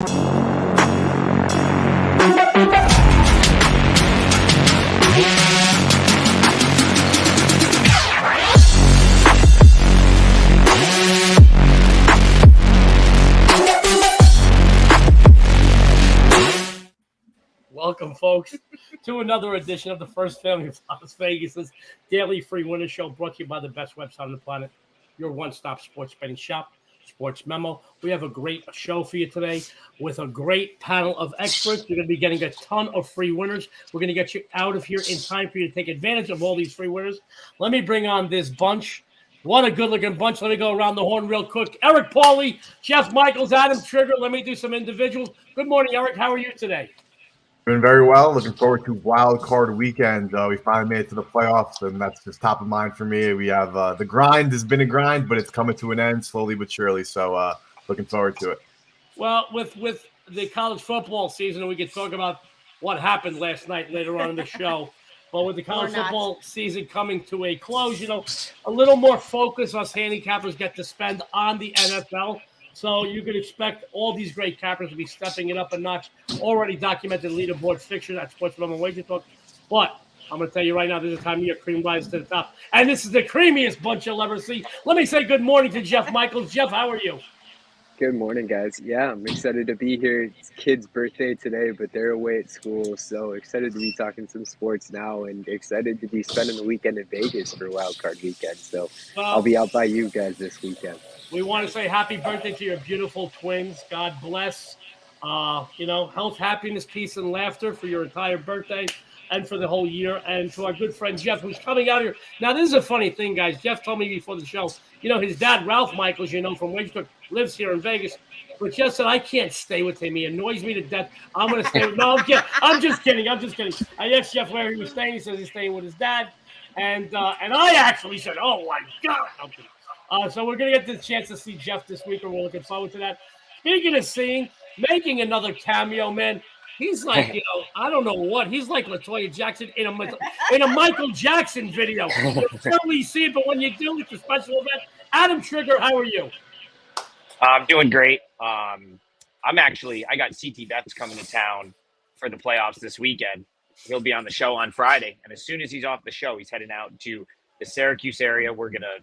Welcome, folks, to another edition of the First Family of Las Vegas's daily free winner show, brought to you by the best website on the planet, your one-stop sports betting shop, Sports Memo. We have a great show for you today with a great panel of experts. You're going to be getting a ton of free winners. We're going to get you out of here in time for you to take advantage of all these free winners. Let me bring on this bunch. What a good-looking bunch. Let me go around the horn real quick. Eric Pauly, Jeff Michaels, Adam Trigger. Let me do some individuals. Good morning, Eric. How are you today? Doing very well. Looking forward to wild card weekend. We finally made it to the playoffs, and that's just top of mind for me. We have the grind has been a grind, but it's coming to an end slowly but surely. So looking forward to it. Well, with the college football season, we could talk about what happened last night later on in the show. But with the college football season coming to a close, a little more focus us handicappers get to spend on the NFL. So you can expect all these great cappers to be stepping it up a notch. Already documented leaderboard fixture at Sports Memo Wager Talk. But I'm going to tell you right now, this is the time of year cream rises to the top. And this is the creamiest bunch you'll ever see. Let me say good morning to Jeff Michaels. Jeff, how are you? Good morning, guys. Yeah, I'm excited to be here. It's kid's birthday today, but they're away at school. So excited to be talking some sports now and excited to be spending the weekend in Vegas for Wild Card Weekend. So I'll be out by you guys this weekend. We want to say happy birthday to your beautiful twins. God bless. Health, happiness, peace, and laughter for your entire birthday and for the whole year. And to our good friend Jeff, who's coming out here. Now, this is a funny thing, guys. Jeff told me before the show, his dad, Ralph Michaels, from Wager Talk, lives here in Vegas. But Jeff said, I can't stay with him. He annoys me to death. I'm going to stay with – no, I'm just kidding. I asked Jeff where he was staying. He says he's staying with his dad. And I actually said, oh, my God. I'm kidding. So we're going to get the chance to see Jeff this week, and we're looking forward to that. Speaking of making another cameo, man, he's like, I don't know what. He's like LaToya Jackson in a Michael Jackson video. You don't really see it, but when you do, it's a special event. Adam Trigger, how are you? I'm doing great. I got CT Betts coming to town for the playoffs this weekend. He'll be on the show on Friday, and as soon as he's off the show, he's heading out to the Syracuse area. We're going to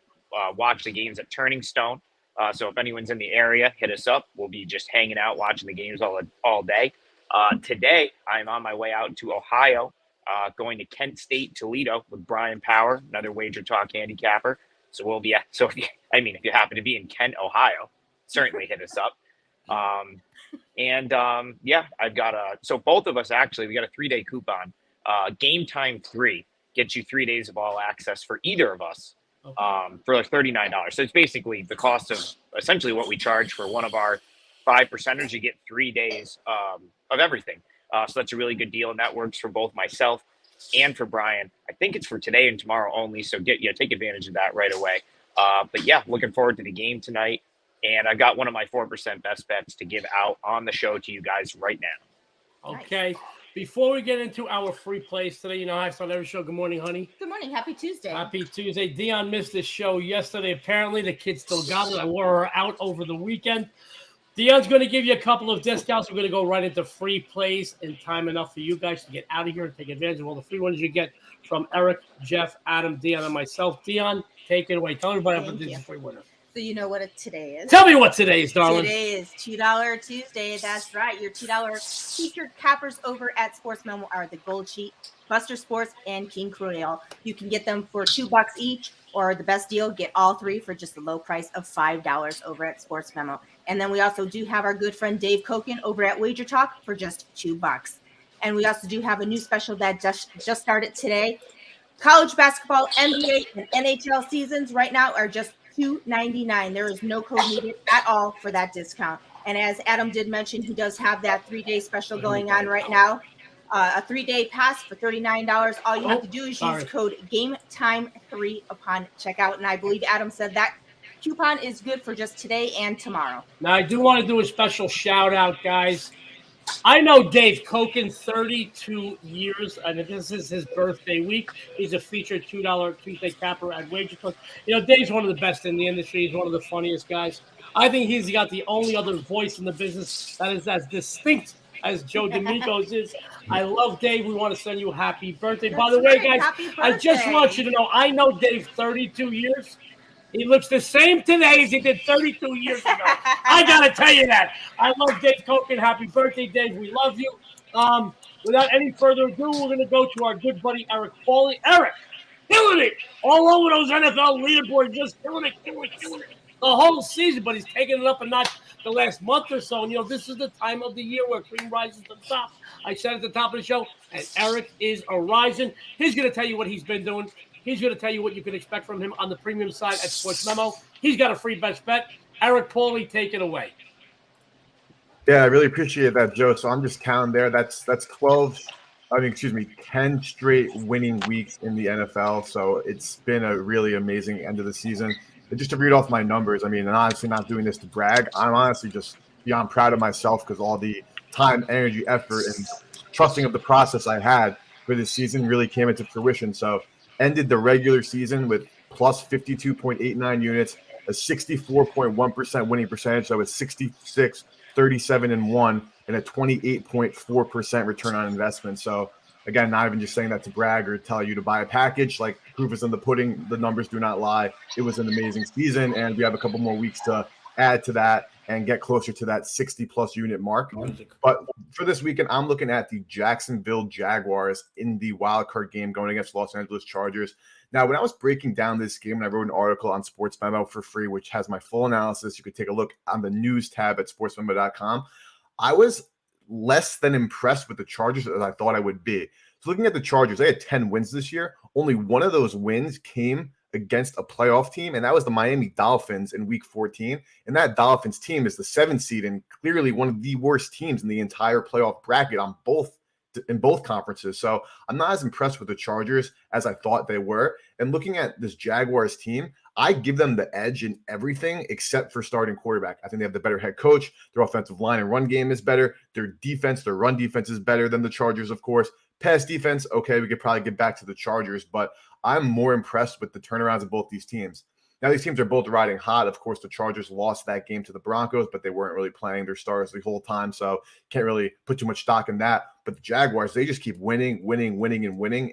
watch the games at Turning Stone. So if anyone's in the area, hit us up. We'll be just hanging out, watching the games all day. Today, I'm on my way out to Ohio, going to Kent State, Toledo with Brian Power, another Wager Talk handicapper. So we'll be if you happen to be in Kent, Ohio, certainly hit us up. I've got so both of us actually, we got a 3-day coupon. Game Time 3 gets you 3 days of all access for either of us. For like $39. So it's basically the cost of essentially what we charge for one of our 5%ers. You get 3 days of everything. So that's a really good deal. And that works for both myself and for Brian. I think it's for today and tomorrow only. So take advantage of that right away. Looking forward to the game tonight. And I've got one of my 4% best bets to give out on the show to you guys right now. Okay. Nice. Before we get into our free plays today, I start every show. Good morning, honey. Good morning. Happy Tuesday. Happy Tuesday. Dionne missed this show yesterday. Apparently, the kids still got it. I wore her out over the weekend. Dionne's going to give you a couple of discounts. We're going to go right into free plays in time enough for you guys to get out of here and take advantage of all the free ones you get from Eric, Jeff, Adam, Dionne, and myself. Dionne, take it away. Tell everybody about this free winner. So you know what today is. Tell me what today is, darling. Today is $2 Tuesday. That's right. Your $2 featured cappers over at Sports Memo are the Gold Sheet, Buster Sports, and King Cruel. You can get them for $2 each, or the best deal, get all three for just the low price of $5 over at Sports Memo. And then we also do have our good friend Dave Koken over at Wager Talk for just $2. And we also do have a new special that just started today. College basketball, NBA, and NHL seasons right now are just $2.99. There is no code needed at all for that discount. And as Adam did mention, he does have that 3-day special going on right now. A 3-day pass for $39. All you have to do is use code GameTime3 upon checkout. And I believe Adam said that coupon is good for just today and tomorrow. Now, I do want to do a special shout out, guys. I know Dave Koken, 32 years, and this is his birthday week. He's a featured $2 Tuesday capper at Wager Talk. Dave's one of the best in the industry. He's one of the funniest guys. I think he's got the only other voice in the business that is as distinct as Joe D'Amico's is. I love Dave. We want to send you a happy birthday. By the way, guys, Happy birthday. I just want you to know, I know Dave 32 years. He looks the same today as he did 32 years ago. I got to tell you that. I love Dave Koken. Happy birthday, Dave. We love you. Without any further ado, we're going to go to our good buddy, Eric Pauly. Eric, killing it all over those NFL leaderboards, just killing it. The whole season, but he's taking it up a notch the last month or so. And, this is the time of the year where cream rises to the top. I said at the top of the show, and Eric is a rising. He's going to tell you what he's been doing. He's going to tell you what you can expect from him on the premium side at Sports Memo. He's got a free best bet. Eric Pauly, take it away. Yeah, I really appreciate that, Joe. So I'm just counting there. That's 10 straight winning weeks in the NFL. So it's been a really amazing end of the season. And just to read off my numbers, and honestly, not doing this to brag. I'm honestly just beyond proud of myself because all the time, energy, effort, and trusting of the process I had for this season really came into fruition. So ended the regular season with plus 52.89 units, a 64.1% winning percentage. So it's 66, 37, and 1, and a 28.4% return on investment. So again, not even just saying that to brag or tell you to buy a package. Like, proof is in the pudding. The numbers do not lie. It was an amazing season, and we have a couple more weeks to add to that and get closer to that 60-plus unit mark. But for this weekend, I'm looking at the Jacksonville Jaguars in the wild card game going against Los Angeles Chargers. Now, when I was breaking down this game, and I wrote an article on Sports Memo for free, which has my full analysis. You could take a look on the news tab at sportsmemo.com. I was less than impressed with the Chargers as I thought I would be. So looking at the Chargers, they had 10 wins this year. Only one of those wins came against a playoff team, and that was the Miami Dolphins in Week 14. And that Dolphins team is the 7th seed and clearly one of the worst teams in the entire playoff bracket in both conferences. So I'm not as impressed with the Chargers as I thought they were. And looking at this Jaguars team, I give them the edge in everything except for starting quarterback. I think they have the better head coach. Their offensive line and run game is better. Their defense, their run defense is better than the Chargers, of course. Pass defense, okay, we could probably get back to the Chargers, but I'm more impressed with the turnarounds of both these teams. Now, these teams are both riding hot. Of course, the Chargers lost that game to the Broncos, but they weren't really playing their stars the whole time, so can't really put too much stock in that. But the Jaguars, they just keep winning,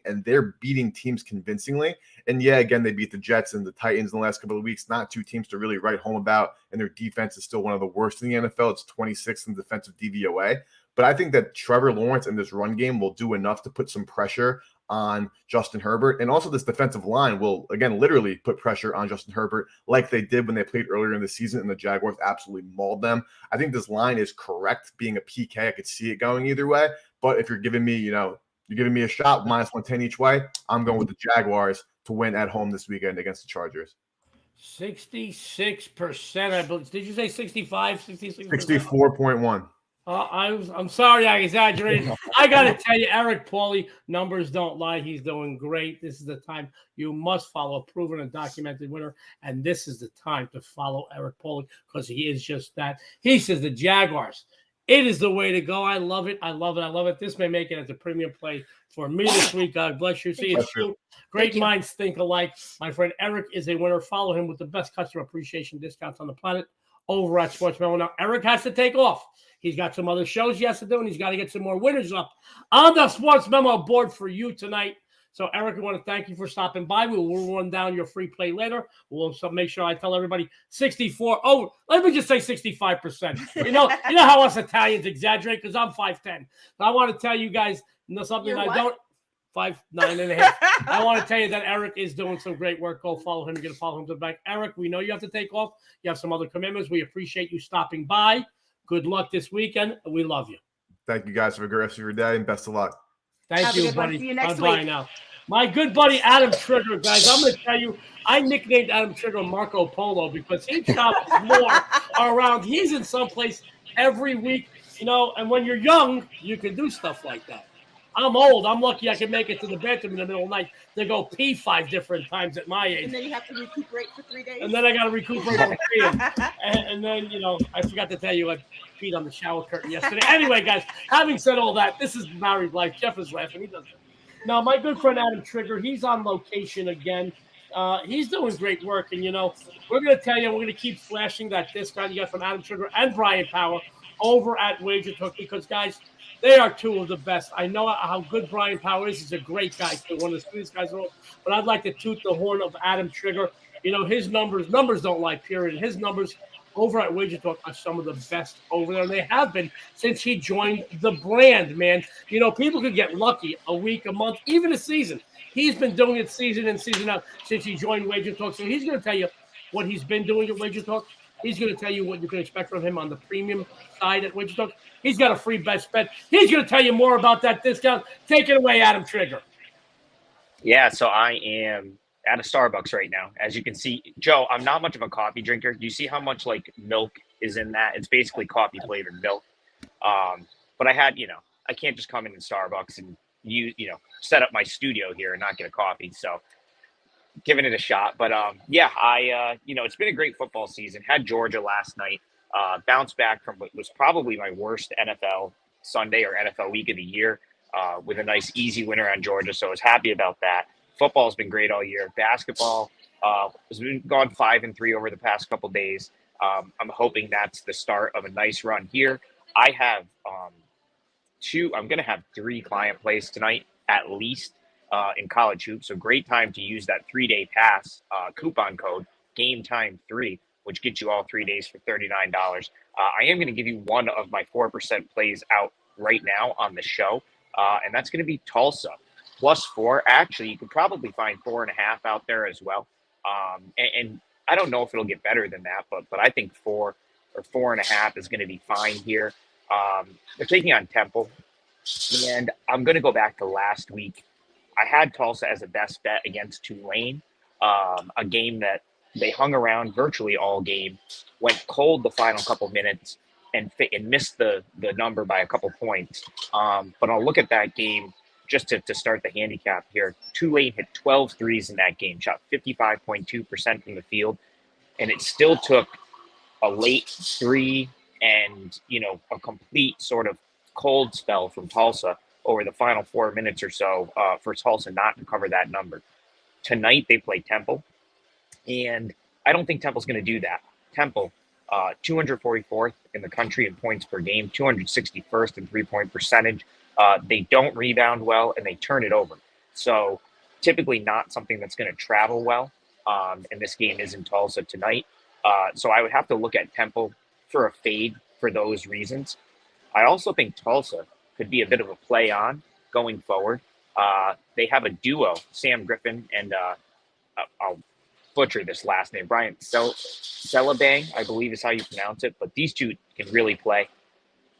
and they're beating teams convincingly. And yeah, again, they beat the Jets and the Titans in the last couple of weeks. Not two teams to really write home about, and their defense is still one of the worst in the NFL. It's 26th in defensive DVOA. But I think that Trevor Lawrence and this run game will do enough to put some pressure on Justin Herbert. And also this defensive line will, again, literally put pressure on Justin Herbert like they did when they played earlier in the season and the Jaguars absolutely mauled them. I think this line is correct being a PK. I could see it going either way. But if you're giving me, you're giving me a shot minus 110 each way, I'm going with the Jaguars to win at home this weekend against the Chargers. 66%, I believe. Did you say 65, 66%? 64.1. I'm sorry I exaggerated. I got to tell you, Eric Pauly, numbers don't lie. He's doing great. This is the time you must follow a proven and documented winner, and this is the time to follow Eric Pauly because he is just that. He says the Jaguars. It is the way to go. I love it. I love it. This may make it as a premium play for me this week. God bless you. See you soon. Great minds think alike. My friend Eric is a winner. Follow him with the best customer appreciation discounts on the planet over at Sports Memo. Now, Eric has to take off. He's got some other shows he has to do, and he's got to get some more winners up on the Sports Memo board for you tonight. So, Eric, we want to thank you for stopping by. We will run down your free play later. We'll make sure I tell everybody 64. Oh, let me just say 65%. You know how us Italians exaggerate because I'm 5'10". So I want to tell you guys something You're I what? don't. 5'9.5". I want to tell you that Eric is doing some great work. Go follow him. You're going to follow him to the back. Eric, we know you have to take off. You have some other commitments. We appreciate you stopping by. Good luck this weekend. We love you. Thank you guys for a good rest of your day and best of luck. Thank you, buddy. See you next Bye week. now. My good buddy Adam Trigger, guys. I'm going to tell you, I nicknamed Adam Trigger Marco Polo because he travels more around. He's in someplace every week, and when you're young, you can do stuff like that. I'm old. I'm lucky I can make it to the bathroom in the middle of the night to go pee 5 different times at my age. And then you have to recuperate for 3 days. And then I got to recuperate for 3 days. And then, I forgot to tell you I peed on the shower curtain yesterday. Anyway, guys, having said all that, this is married life. Jeff is laughing. He doesn't. Now, my good friend Adam Trigger, he's on location again. He's doing great work. And, we're going to tell you, we're going to keep flashing that discount you got from Adam Trigger and Brian Power over at Wager Talk because, guys, they are two of the best. I know how good Brian Power is. He's a great guy, too, one of the sweetest guys in the world. But I'd like to toot the horn of Adam Trigger. His numbers don't lie, period. His numbers over at Wager Talk are some of the best over there. And they have been since he joined the brand, man. People could get lucky a week, a month, even a season. He's been doing it season in, season out since he joined Wager Talk. So he's going to tell you what he's been doing at Wager Talk. He's going to tell you what you can expect from him on the premium side at Wager Talk. He's got a free best bet. He's going to tell you more about that discount. Take it away, Adam Trigger. Yeah, so I am at a Starbucks right now. As you can see, Joe, I'm not much of a coffee drinker. Do you see how much milk is in that? It's basically coffee flavored milk. But I had, I can't just come in Starbucks and set up my studio here and not get a coffee. So giving it a shot. But it's been a great football season. Had Georgia last night, bounced back from what was probably my worst NFL Sunday or NFL week of the year with a nice easy winner on Georgia. So I was happy about that. Football's been great all year. Basketball has been gone 5-3 over the past couple days. I'm hoping that's the start of a nice run here. I have I'm going to have 3 client plays tonight at least in college hoops. So great time to use that 3-day pass coupon code game time 3, which gets you all 3 days for $39. I am going to give you one of my 4% plays out right now on the show. And that's going to be Tulsa. +4. Actually, you could probably find 4.5 out there as well. And I don't know if it'll get better than that, but I think 4 or 4.5 is going to be fine here. They're taking on Temple, and I'm going to go back to last week. I had Tulsa as a best bet against Tulane, a game that they hung around virtually all game, went cold the final couple minutes, and missed the number by a couple points. But I'll look at that game just to start the handicap here. Tulane hit 12 threes in that game, shot 55.2% from the field, and it still took a late 3 and, a complete sort of cold spell from Tulsa over the final 4 minutes or so for Tulsa not to cover that number. Tonight they play Temple, and I don't think Temple's going to do that. Temple, 244th in the country in points per game, 261st in three-point percentage. They don't rebound well, and they turn it over. So typically not something that's going to travel well, and this game is in Tulsa tonight. So I would have to look at Temple for a fade for those reasons. I also think Tulsa could be a bit of a play on going forward. They have a duo, Sam Griffin and I'll butcher this last name, Brian Celabang, I believe is how you pronounce it. But these two can really play.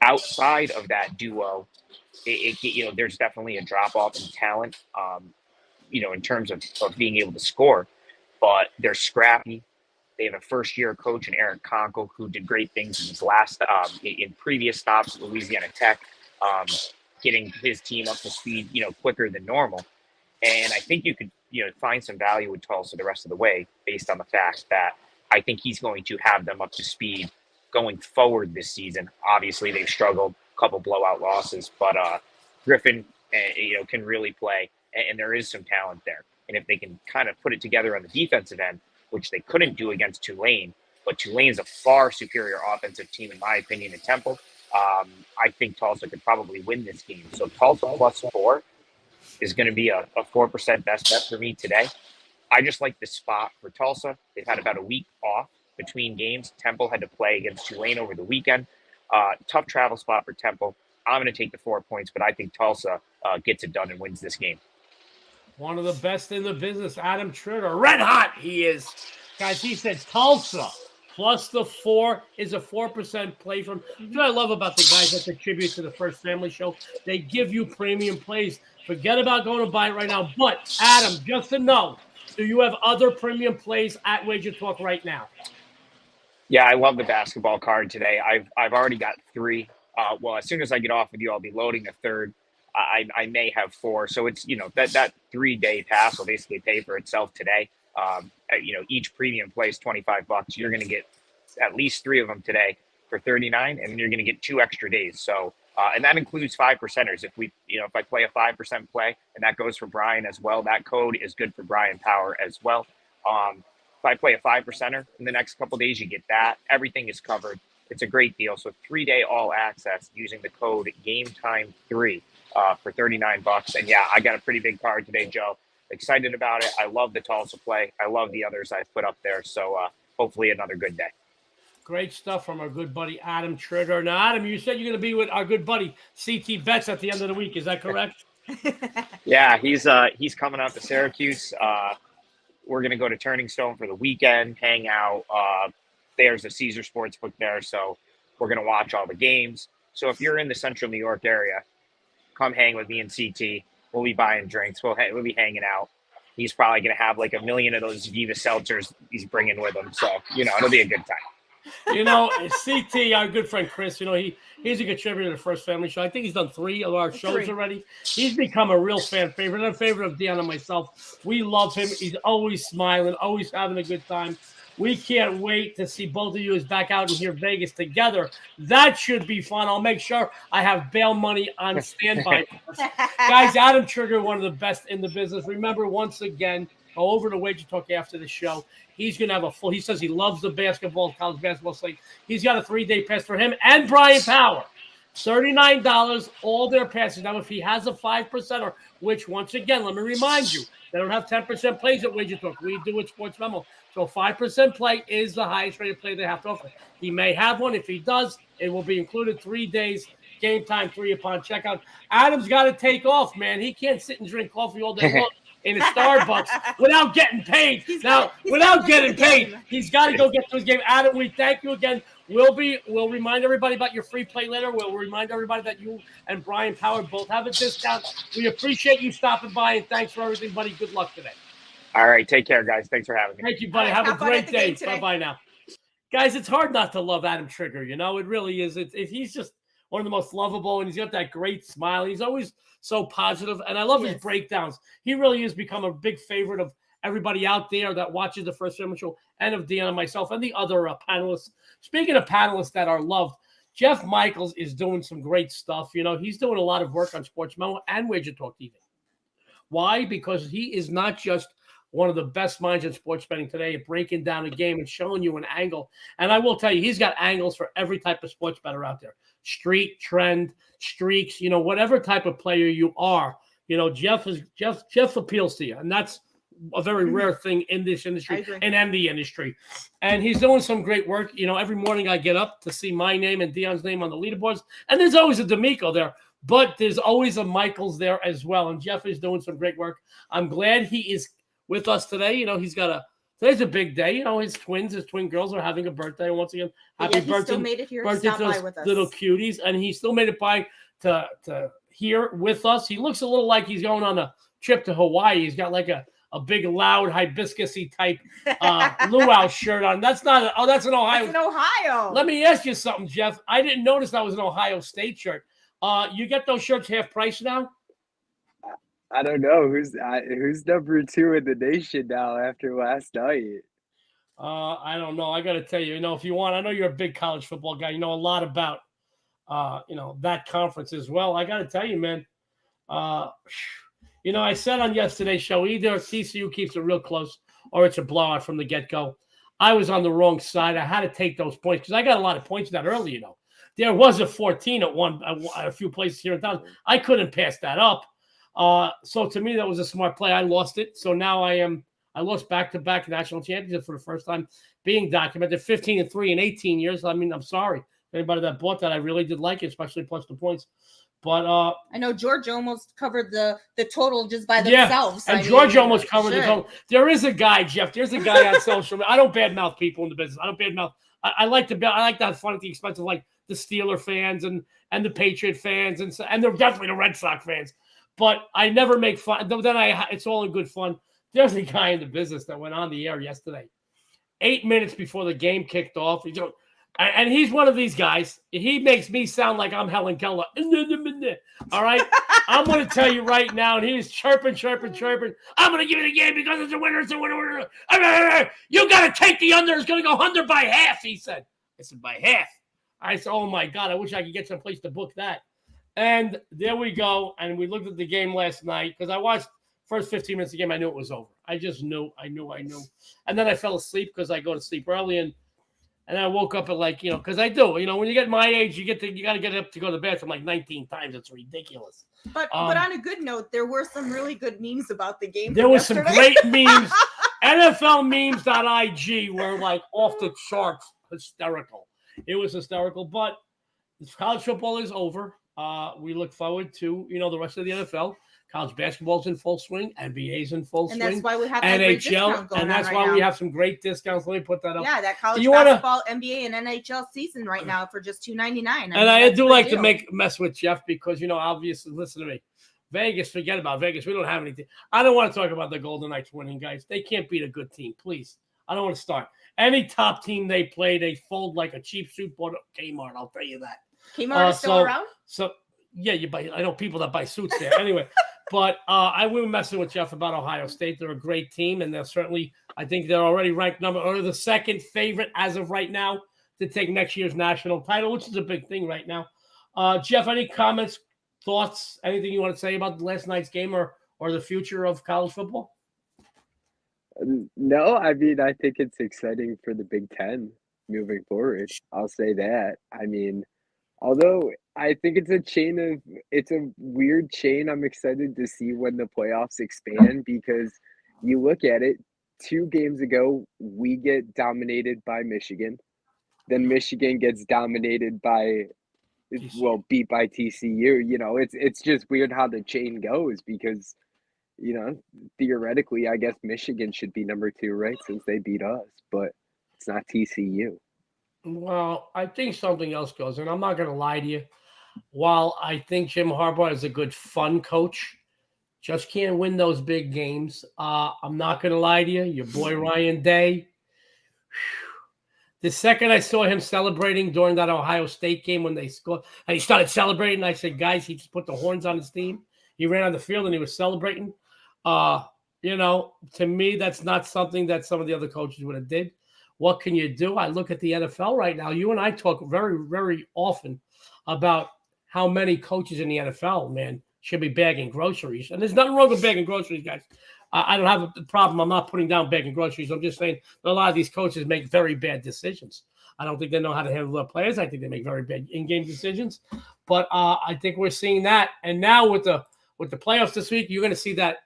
Outside of that duo, there's definitely a drop off in talent, in terms of being able to score. But they're scrappy. They have a first-year coach in Eric Conkle who did great things in his in previous stops at Louisiana Tech, getting his team up to speed, quicker than normal. And I think you could, find some value with Tulsa the rest of the way based on the fact that I think he's going to have them up to speed going forward this season. Obviously, they've struggled, a couple blowout losses, but Griffin, can really play, and there is some talent there. And if they can kind of put it together on the defensive end, which they couldn't do against Tulane, but Tulane's a far superior offensive team, in my opinion, at Temple. I think Tulsa could probably win this game. So Tulsa +4 is going to be a 4% best bet for me today. I just like the spot for Tulsa. They've had about a week off between games. Temple had to play against Tulane over the weekend. Tough travel spot for Temple. I'm going to take the 4 points, but I think Tulsa gets it done and wins this game. One of the best in the business, Adam Trigger. Red hot he is. Guys, he said Tulsa +4 is a 4% play from. That's what I love about the guys that contribute to the First Family Show. They give you premium plays. Forget about going to buy it right now. But, Adam, just to know, do you have other premium plays at Wager Talk right now? Yeah, I love the basketball card today. I've already got 3. As soon as I get off with you, I'll be loading a third. I may have 4. So it's, that 3-day pass will basically pay for itself today. Each premium play is $25. You're going to get at least 3 of them today for $39, and you're going to get 2 extra days. So, and that includes 5%ers. If I play a 5% play, and that goes for Brian as well, that code is good for Brian Power as well. If I play a 5%er in the next couple of days, you get that. Everything is covered. It's a great deal. So 3-day all access using the code GameTime3 for $39. And yeah, I got a pretty big card today, Joe. Excited about it. I love the Tulsa play. I love the others I've put up there. So hopefully another good day. Great stuff from our good buddy Adam Trigger. Now, Adam, you said you're going to be with our good buddy CT Betts at the end of the week. Is that correct? Yeah, he's coming out to Syracuse. We're going to go to Turning Stone for the weekend, hang out. There's a Caesar Sportsbook there, so we're going to watch all the games. So if you're in the central New York area, come hang with me and CT. We'll be buying drinks. We'll be hanging out. He's probably going to have like 1 million of those Viva Seltzers he's bringing with him. So, it'll be a good time. CT, our good friend Chris, he's a contributor to the First Family Show. I think he's done 3 of our shows already. He's become a real fan favorite. I'm a favorite of Dionne and myself. We love him. He's always smiling, always having a good time. We can't wait to see both of you is back out in here Vegas together. That should be fun. I'll make sure I have bail money on standby. Guys, Adam Trigger, one of the best in the business. Remember, once again, go over to Wager Talk after the show. He's going to have he says he loves the basketball, college basketball slate. He's got a 3-day pass for him and Brian Power. $39, all their passes. Now, if he has a 5%er, which, once again, let me remind you, they don't have 10% plays at Wager Talk. We do it Sports Memo. So 5% play is the highest rated play they have to offer. He may have one. If he does, it will be included 3 days, game time 3 upon checkout. Adam's got to take off, man. He can't sit and drink coffee all day long in a Starbucks without getting paid. He's got to go get to his game. Adam, we thank you again. We'll remind everybody about your free play later. We'll remind everybody that you and Brian Power both have a discount. We appreciate you stopping by, and thanks for everything, buddy. Good luck today. All right. Take care, guys. Thanks for having me. Thank you, buddy. Have a great day. Bye-bye now. Guys, it's hard not to love Adam Trigger. It really is. He's just one of the most lovable, and he's got that great smile. He's always so positive, and I love his breakdowns. He really has become a big favorite of everybody out there that watches the First Family Show and of Dionne and myself and the other panelists. Speaking of panelists that are loved, Jeff Michaels is doing some great stuff. He's doing a lot of work on Sports Memo and Wager Talk TV. Why? Because he is not just one of the best minds in sports betting today at breaking down a game and showing you an angle. And I will tell you, he's got angles for every type of sports bettor out there. Street, trend, streaks, whatever type of player you are, Jeff appeals to you. And that's a very rare thing in this industry and in the industry. And he's doing some great work. Every morning I get up to see my name and Dionne's name on the leaderboards. And there's always a D'Amico there, but there's always a Michaels there as well. And Jeff is doing some great work. I'm glad he is with us today. Today's a big day. His twin girls are having a birthday. And once again, happy birthday. He still made it here. Birthday to those little cuties. And he still made it by to here with us. He looks a little like he's going on a trip to Hawaii. He's got like a big, loud, hibiscus-y type luau shirt on. That's not that's an Ohio. That's in Ohio. Let me ask you something, Jeff. I didn't notice that was an Ohio State shirt. You get those shirts half price now? I don't know who's number 2 in the nation now after last night. I don't know. I got to tell you, if you want, I know you're a big college football guy. You know a lot about, that conference as well. I got to tell you, man. I said on yesterday's show, either TCU keeps it real close or it's a blowout from the get-go. I was on the wrong side. I had to take those points because I got a lot of points that early. There was a 14 at a few places here in town. I couldn't pass that up. So to me, that was a smart play. I lost it. So now I lost back-to-back national championships for the first time being documented, 15-3 in 18 years. I mean, I'm sorry. Anybody that bought that, I really did like it, especially plus the points. But I know George almost covered the total just by themselves. Yeah, and George almost covered the total. There is a guy, Jeff. There's a guy on social media. I don't badmouth people in the business. I don't badmouth. I like to have fun at the expense of like the Steeler fans and the Patriot fans and they're definitely the Red Sox fans. But I never make fun. Then it's all in good fun. There's a guy in the business that went on the air yesterday, 8 minutes before the game kicked off. And he's one of these guys. He makes me sound like I'm Helen Keller. All right? I'm going to tell you right now, and he's chirping. I'm going to give you the game because it's a winner. You got to take the under. It's going to go under by half, he said. I said, by half. I said, oh, my God, I wish I could get someplace to book that. And there we go. And we looked at the game last night because I watched first 15 minutes of the game, I knew it was over. I just knew. And then I fell asleep because I go to sleep early, and I woke up at because I do. When you get my age, you got to get up to go to the bathroom like 19 times. It's ridiculous. But on a good note, there were some really good memes about the game. There was some great memes. NFLmemes.ig were like off the charts, hysterical. It was hysterical, but college football is over. We look forward to the rest of the NFL. College basketball's in full swing, NBA's in full swing, and that's why we have that great discount going and that's on why right we now. have some great discounts. Let me put that up. Yeah, that college basketball, NBA, and NHL season right now for just $2.99. And I do like to mess with Jeff because obviously, listen to me, Vegas. Forget about Vegas. We don't have anything. I don't want to talk about the Golden Knights winning, guys. They can't beat a good team, please. I don't want to start. Any top team they play, they fold like a cheap suit bought at Kmart. I'll tell you that. Kmart is still around? So yeah, I know people that buy suits there. Anyway, but I will be messing with Jeff about Ohio State. They're a great team, and they're certainly, I think they're already ranked the second favorite as of right now to take next year's national title, which is a big thing right now. Jeff, any comments, thoughts, anything you want to say about last night's game or the future of college football? No, I mean, I think it's exciting for the Big Ten moving forward. I'll say that. I mean, although I think it's a weird chain. I'm excited to see when the playoffs expand because you look at it, 2 games ago, we get dominated by Michigan. Then Michigan gets dominated by, beat by TCU. It's just weird how the chain goes because, theoretically, I guess Michigan should be number 2, right? Since they beat us, but it's not TCU. Well, I think something else goes, and I'm not going to lie to you. While I think Jim Harbaugh is a good fun coach, just can't win those big games. I'm not going to lie to you. Your boy Ryan Day. The second I saw him celebrating during that Ohio State game when they scored, and he started celebrating, I said, guys, he just put the horns on his team. He ran on the field and he was celebrating. To me, that's not something that some of the other coaches would have did. What can you do? I look at the NFL right now. You and I talk very, very often about how many coaches in the NFL, man, should be bagging groceries. And there's nothing wrong with bagging groceries, guys. I don't have a problem. I'm not putting down bagging groceries. I'm just saying that a lot of these coaches make very bad decisions. I don't think they know how to handle their players. I think they make very bad in-game decisions. But I think we're seeing that. And now with the playoffs this week, you're going to see that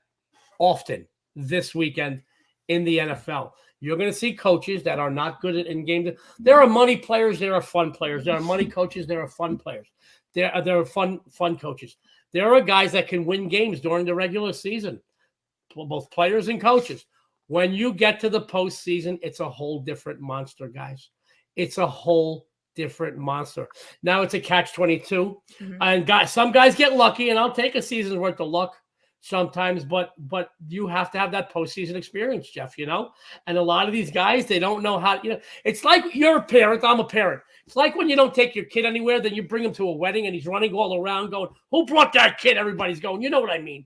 often this weekend in the NFL. You're going to see coaches that are not good at in-game. There are money players. There are fun players. There are money coaches. There are fun players. There are fun coaches. There are guys that can win games during the regular season, both players and coaches. When you get to the postseason, it's a whole different monster, guys. It's a whole different monster. Now it's a catch-22. Mm-hmm. And some guys get lucky, and I'll take a season's worth of luck sometimes, but you have to have that postseason experience, Jeff, And a lot of these guys, they don't know how, it's like you're a parent, I'm a parent. It's like when you don't take your kid anywhere, then you bring him to a wedding and he's running all around going, who brought that kid? Everybody's going, you know what I mean?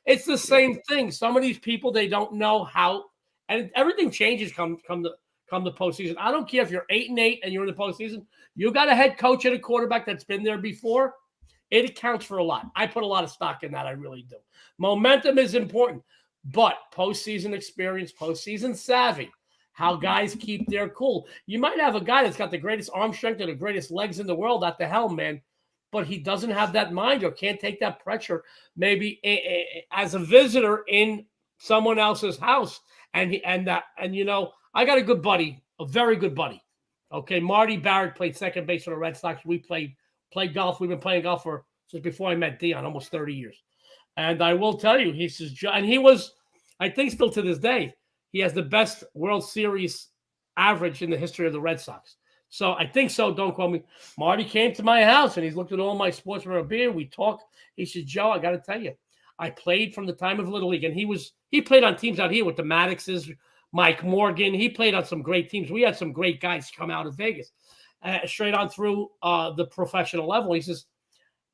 It's the same thing. Some of these people, they don't know how, and everything changes come the postseason. I don't care if you're 8-8 and you're in the postseason. You got a head coach and a quarterback that's been there before. It accounts for a lot. I put a lot of stock in that. I really do. Momentum is important, but postseason experience, postseason savvy, how guys keep their cool. You might have a guy that's got the greatest arm strength and the greatest legs in the world at the helm, man, but he doesn't have that mind or can't take that pressure maybe as a visitor in someone else's house. I got a good buddy, a very good buddy. Okay, Marty Barrett played second base for the Red Sox. We played golf. We've been playing golf since before I met Dionne, almost 30 years. And I will tell you, he says, and he was, I think still to this day, he has the best World Series average in the history of the Red Sox. So I think so. Don't quote me. Marty came to my house and he's looked at all my sports memorabilia. We talked. He said, Joe, I got to tell you, I played from the time of Little League, and he played on teams out here with the Maddoxes, Mike Morgan. He played on some great teams. We had some great guys come out of Vegas. Straight on through the professional level. He says,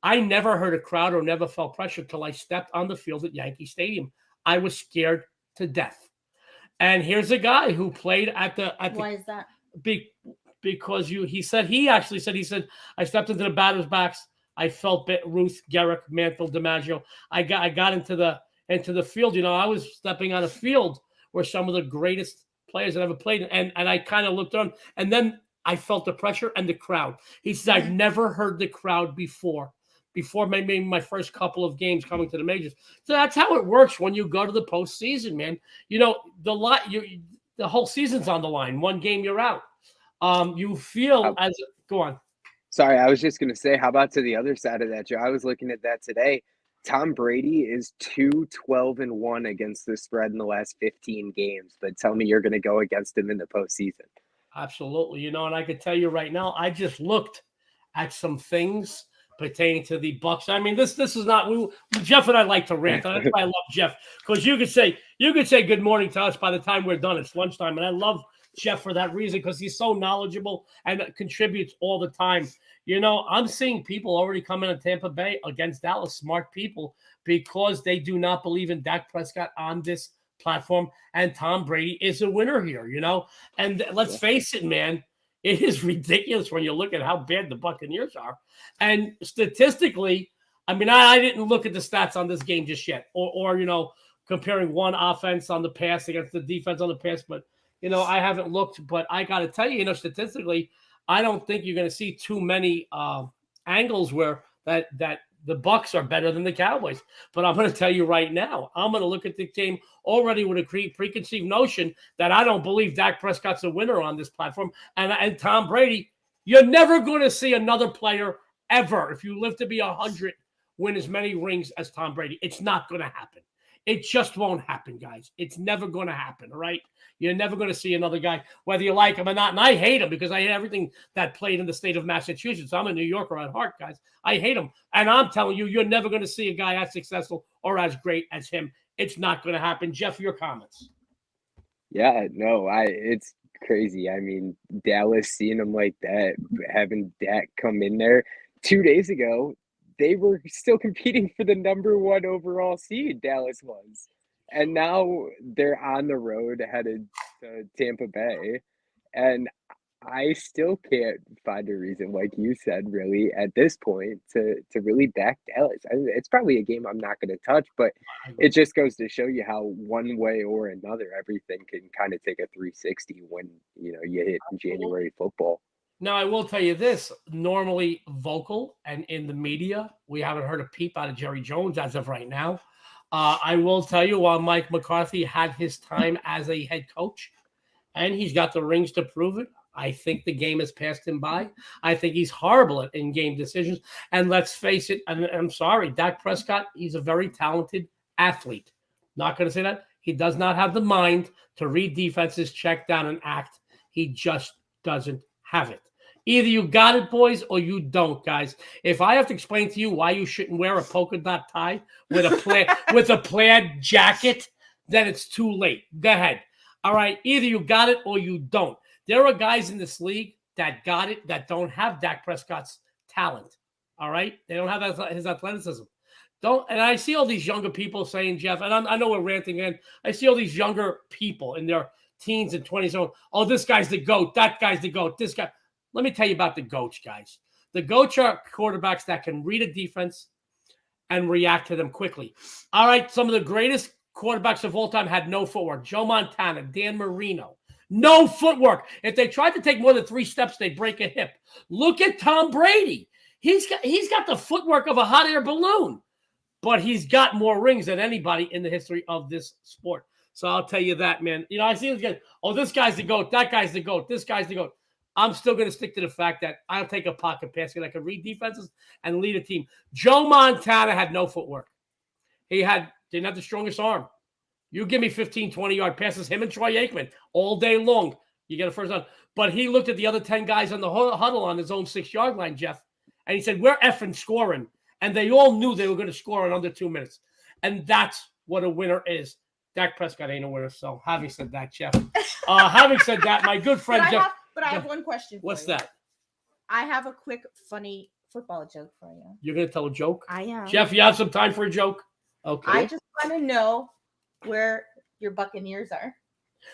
I never heard a crowd or never felt pressure till I stepped on the field at Yankee Stadium. I was scared to death. And here's a guy who played at the Why is that? Because he said, I stepped into the batter's backs. I felt Ruth, Garrick, Mantle, DiMaggio. I got into into the field. I was stepping on a field where some of the greatest players that ever played, and I kind of looked on, and then I felt the pressure and the crowd. He said, I've never heard the crowd before maybe my first couple of games coming to the majors. So that's how it works when you go to the postseason, man. The whole season's on the line. One game, you're out. You feel go on. Sorry, I was just going to say, how about to the other side of that, Joe? I was looking at that today. Tom Brady is 2-12-1 against the spread in the last 15 games. But tell me you're going to go against him in the postseason. Absolutely. And I could tell you right now, I just looked at some things pertaining to the Bucks. I mean, this is not Jeff and I like to rant. That's why I love Jeff, because you could say good morning to us by the time we're done. It's lunchtime, and I love Jeff for that reason, because he's so knowledgeable and contributes all the time. I'm seeing people already come into Tampa Bay against Dallas, smart people, because they do not believe in Dak Prescott on this platform, and Tom Brady is a winner here. And let's face it, man. It is ridiculous when you look at how bad the Buccaneers are. And statistically, I mean, I didn't look at the stats on this game just yet, or comparing one offense on the pass against the defense on the pass. But, I haven't looked. But I got to tell you, statistically, I don't think you're going to see too many angles where that the Bucs are better than the Cowboys. But I'm going to tell you right now, I'm going to look at the game already with a preconceived notion that I don't believe Dak Prescott's a winner on this platform. And Tom Brady, you're never going to see another player ever, if you live to be 100, win as many rings as Tom Brady. It's not going to happen. It just won't happen, guys. It's never going to happen, all right? You're never going to see another guy, whether you like him or not. And I hate him because I hate everything that played in the state of Massachusetts. I'm a New Yorker at heart, guys. I hate him. And I'm telling you, you're never going to see a guy as successful or as great as him. It's not going to happen. Jeff, your comments. Yeah, no, it's crazy. I mean, Dallas seeing him like that, having Dak come in there 2 days ago, they were still competing for the number 1 overall seed, Dallas was. And now they're on the road headed to Tampa Bay. And I still can't find a reason, like you said, really, at this point, to really back Dallas. It's probably a game I'm not going to touch, but it just goes to show you how one way or another, everything can kind of take a 360 when, you hit January football. Now, I will tell you this, normally vocal and in the media, we haven't heard a peep out of Jerry Jones as of right now. I will tell you, while Mike McCarthy had his time as a head coach, and he's got the rings to prove it, I think the game has passed him by. I think he's horrible at in-game decisions. And let's face it, and I'm sorry, Dak Prescott, he's a very talented athlete. Not going to say that. He does not have the mind to read defenses, check down, and act. He just doesn't have it. Either you got it, boys, or you don't, guys. If I have to explain to you why you shouldn't wear a polka dot tie with a plaid jacket, then it's too late. Go ahead. All right, either you got it or you don't. There are guys in this league that got it that don't have Dak Prescott's talent. All right, they don't have his athleticism. And I see all these younger people saying, Jeff, and I know we're ranting again. I see all these younger people in their teens and 20s. Oh, this guy's the GOAT. That guy's the GOAT. This guy. Let me tell you about the GOATs, guys. The GOATs are quarterbacks that can read a defense and react to them quickly. All right, some of the greatest quarterbacks of all time had no footwork. Joe Montana, Dan Marino. No footwork. If they tried to take more than 3 steps, they'd break a hip. Look at Tom Brady. He's got the footwork of a hot air balloon, but he's got more rings than anybody in the history of this sport. So I'll tell you that, man. I see this guy, this guy's the GOAT. That guy's the GOAT. This guy's the GOAT. I'm still going to stick to the fact that I'll take a pocket basket. I can read defenses and lead a team. Joe Montana had no footwork. He didn't have the strongest arm. You give me 15, 20-yard passes, him and Troy Aikman all day long. You get a first down. But he looked at the other 10 guys on the huddle on his own 6-yard line, Jeff, and he said, we're effing scoring. And they all knew they were going to score in under 2 minutes. And that's what a winner is. Dak Prescott ain't a winner. So having said that, Jeff, having said that, my good friend Jeff. But I have one question for What's you. that? I have a quick, funny football joke for you. You're going to tell a joke? I am. Jeff, you have some time for a joke? Okay. I just want to know where your Buccaneers are.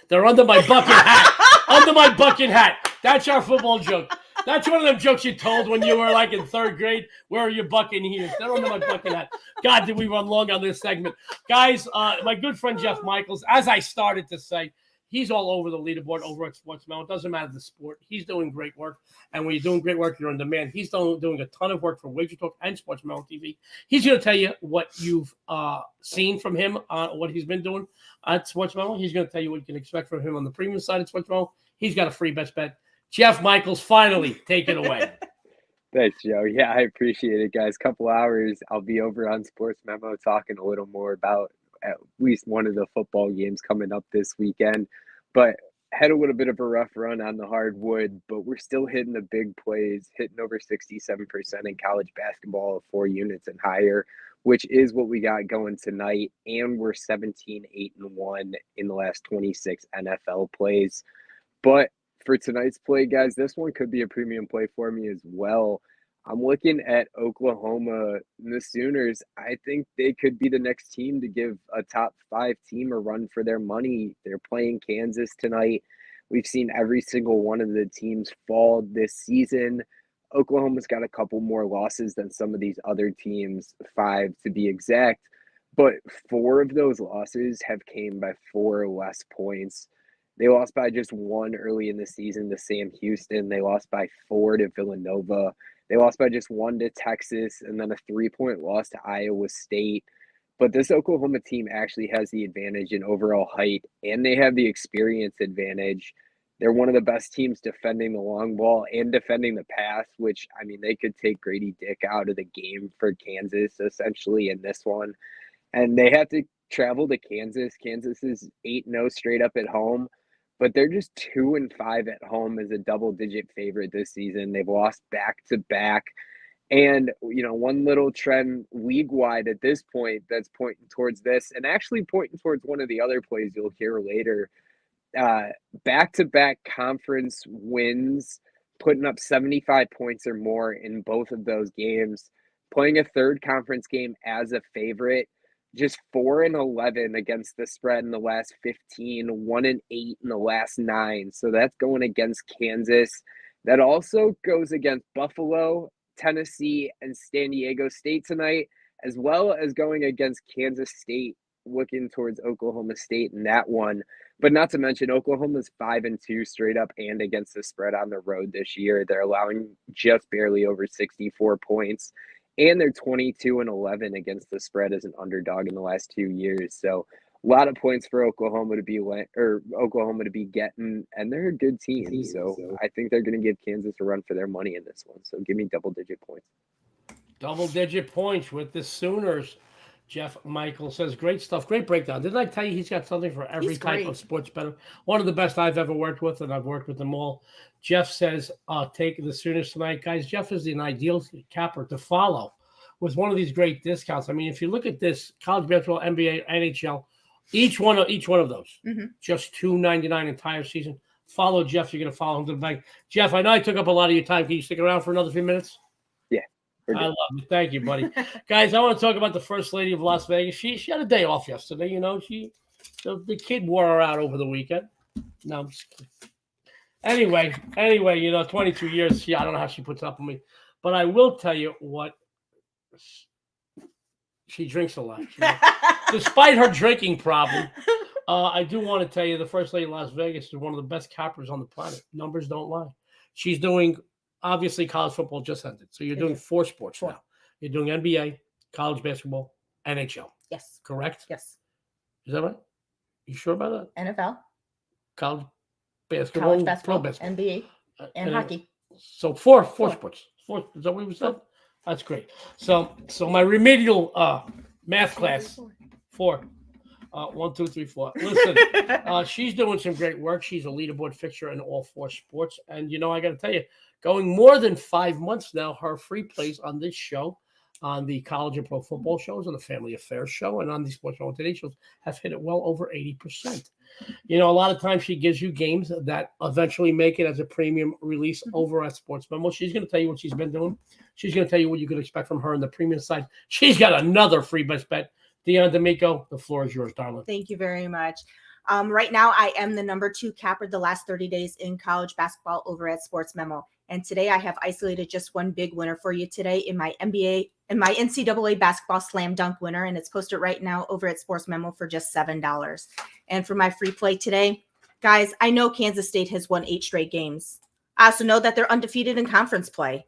They're under my bucket hat. Under my bucket hat. That's our football joke. That's one of them jokes you told when you were like in third grade. Where are your Buccaneers? They're under my bucket hat. God, did we run long on this segment. Guys, my good friend Jeff Michaels, as I started to say, he's all over the leaderboard over at Sports Memo. It doesn't matter the sport. He's doing great work. And when you're doing great work, you're on demand. He's doing a ton of work for Wager Talk and Sports Memo TV. He's going to tell you what you've seen from him, what he's been doing at Sports Memo. He's going to tell you what you can expect from him on the premium side of Sports Memo. He's got a free best bet. Jeff Michaels, finally, take it away. Thanks, Joe. Yeah, I appreciate it, guys. Couple hours, I'll be over on Sports Memo talking a little more about at least one of the football games coming up this weekend. But had a little bit of a rough run on the hardwood, but we're still hitting the big plays, hitting over 67% in college basketball, 4 units and higher, which is what we got going tonight. And we're 17-8-1 in the last 26 NFL plays. But for tonight's play, guys, this one could be a premium play for me as well. I'm looking at Oklahoma, the Sooners. I think they could be the next team to give a top 5 team a run for their money. They're playing Kansas tonight. We've seen every single one of the teams fall this season. Oklahoma's got a couple more losses than some of these other teams, 5 to be exact. But 4 of those losses have came by 4 or less points. They lost by just 1 early in the season to Sam Houston. They lost by 4 to Villanova. They lost by just 1 to Texas, and then a 3-point loss to Iowa State. But this Oklahoma team actually has the advantage in overall height, and they have the experience advantage. They're one of the best teams defending the long ball and defending the pass, which, I mean, they could take Grady Dick out of the game for Kansas, essentially, in this one. And they have to travel to Kansas. Kansas is 8-0 straight up at home. But they're just 2-5 at home as a double-digit favorite this season. They've lost back-to-back. And, you know, one little trend league-wide at this point that's pointing towards this, and actually pointing towards one of the other plays you'll hear later, back-to-back conference wins, putting up 75 points or more in both of those games, playing a third conference game as a favorite. Just 4-11 against the spread in the last 15, 1-8 in the last 9. So that's going against Kansas. That also goes against Buffalo, Tennessee, and San Diego State tonight, as well as going against Kansas State, looking towards Oklahoma State in that one. But not to mention, Oklahoma's 5-2 straight up and against the spread on the road this year. They're allowing just barely over 64 points. And they're 22-11 against the spread as an underdog in the last 2 years. So a lot of points for Oklahoma to be getting, and they're a good team. So I think they're going to give Kansas a run for their money in this one. So give me double-digit points. Double-digit points with the Sooners. Jeff Michael says, great stuff, great breakdown. Didn't I tell you he's got something for every type of sports bettor? One of the best I've ever worked with, and I've worked with them all. Jeff says, take the Sooners tonight. Guys, Jeff is an ideal capper to follow with one of these great discounts. I mean, if you look at this, college basketball, NBA, NHL, each one of those, just $2.99 entire season. Follow Jeff. You're going to follow him to the bank. Jeff, I know I took up a lot of your time. Can you stick around for another few minutes? I love you. Thank you, buddy. Guys, I want to talk about the First Lady of Las Vegas. She had a day off yesterday. You know, the kid wore her out over the weekend. No, I'm just kidding. Anyway, you know, 22 years. I don't know how she puts up with me. But I will tell you what, she drinks a lot. Despite her drinking problem, I do want to tell you the First Lady of Las Vegas is one of the best cappers on the planet. Numbers don't lie. She's doing... Obviously, college football just ended. So you're doing 4 sports now. You're doing NBA, college basketball, NHL. Yes. Correct? Yes. Is that right? You sure about that? NFL. College basketball, pro basketball. NBA, and hockey. So 4 sports. 4, is that what we said? That's great. So my remedial math class, 4. 1, 2, 3, 4. Listen, she's doing some great work. She's a leaderboard fixture in all 4 sports. And, you know, I got to tell you, going more than 5 months now, her free plays on this show, on the college and pro football shows, on the family affairs show, and on the Sports Show Today shows have hit it well over 80%. You know, a lot of times she gives you games that eventually make it as a premium release over at Sports Memo. She's going to tell you what she's been doing. She's going to tell you what you can expect from her on the premium side. She's got another free best bet. Dionne D'Amico, the floor is yours, darling. Thank you very much. Right now, I am the number 2 capper the last 30 days in college basketball over at Sports Memo. And today I have isolated just one big winner for you today in my NCAA basketball slam dunk winner. And it's posted right now over at Sports Memo for just $7. And for my free play today, guys, I know Kansas State has won 8 straight games. I also know that they're undefeated in conference play.